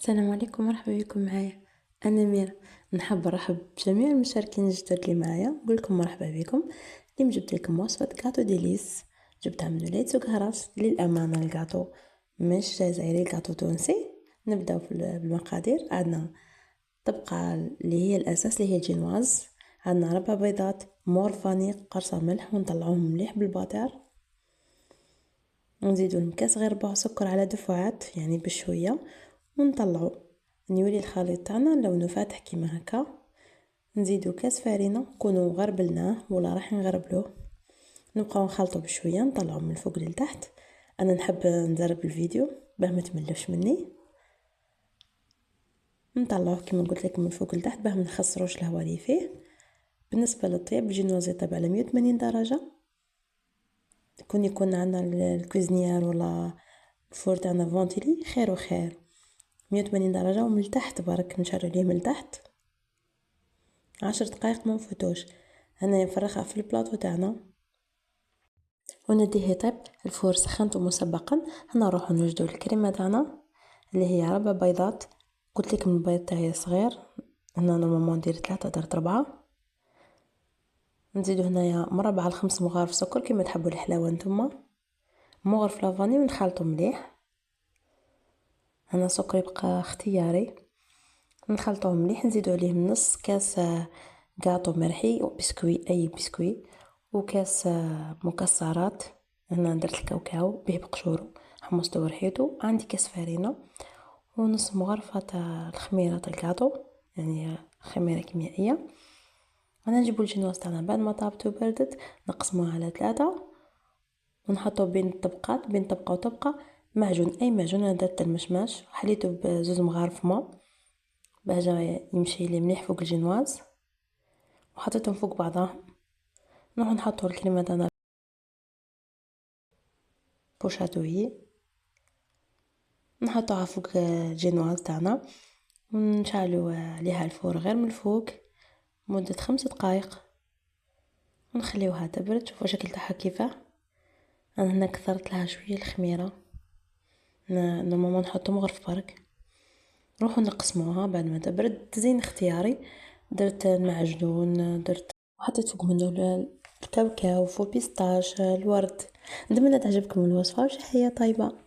السلام عليكم، مرحبا بكم معايا. انا ميرا. نحب نرحب بجميع المشاركين الجدد اللي معايا، نقول لكم مرحبا بكم. اليوم جبت لكم وصفه كاطو ديليس، جبتها من ولاية سكهرات. للامانه الكاطو مش جزائري، الكاطو تونسي. نبداو بالمقادير. عندنا طبقه اللي هي الاساس اللي هي الجينواز، عندنا 4 بيضات، مور فاني، قرصه ملح، ونطلعوهم مليح بالباطير. ونزيدو المكاس غير ربع سكر على دفعات، يعني بشويه، ونطلعو نولي الخليط تاعنا لونه فاتح كيما هكا. نزيدو كاس فرينه نكونوا غربلناه ولا راح نغربلوه. نبقاو نخلطو بشويه، نطلعو من الفوق للتحت. انا نحب نزرب الفيديو باه ما تملوش مني. نطلعوه كيما قلت لكم من الفوق للتحت باه ما نخسروش الهواء اللي فيه. بالنسبه للطياب الجينوز يطيب على 180 درجه. يكون عندنا الكوزنيير ولا الفور تاعنا فونتيلي خير وخير. 180 درجه، ومن التحت برك نشعلو ليه من التحت 10 دقائق ما نفوتوش. انا نفرغها في البلاطو تاعنا ونديه يطيب. الفور سخنته مسبقا. هنا نروحو نوجدو الكريمه تاعنا اللي هي 4 بيضات. قلت لكم البيض تاعي صغير، هنا نورمالمون ندير 3 درت 4. نزيدو هنايا مربع ل5 مغارف سكر كيما تحبوا الحلاوه نتوما، مغرف لافاني، ونخلطو مليح. هنا سكر يبقى اختياري. نخلطوه مليح، نزيدو عليه نص كاس كاطو مرحي بسكوي، اي بسكوي، وكاس مكسرات. هنا درت الكاوكاو به بقشورو، حمصتو ورحيتو. عندي كاس فرينه ونص مغرفه تاع الخميره تاع الكاطو، يعني خميره كيميائيه. انا نجيبو الجينواز تاعنا بعد ما طابت وبردت، نقسموها على 3 ونحطو بين الطبقات، بين طبقه وطبقه معجون، اي معجون. انا درت المشماش، حليته بزوز مغارف ماء باه جا يمشي لي مليح فوق الجينواز، وحطيتهم فوق بعضهم. نروح نحطو الكريمه تاعنا بوشاتوي، نحطوها فوق الجينواز تاعنا، ونشعلو عليها الفور غير من الفوق مدة 5 دقائق، ونخليوها تبرد. شوفوا شكل تاعها كيفاه. انا هنا كثرت لها شويه الخميره، نورمالمون نحطو مغرف برك. نروحو نقسموها بعد ما تبرد. تزيين اختياري، درت المعجون، درت وحطيت فوق منه الكاوكاو، فوق بيستاش، الورد. نتمنى تعجبكم الوصفه وش هي طيبه.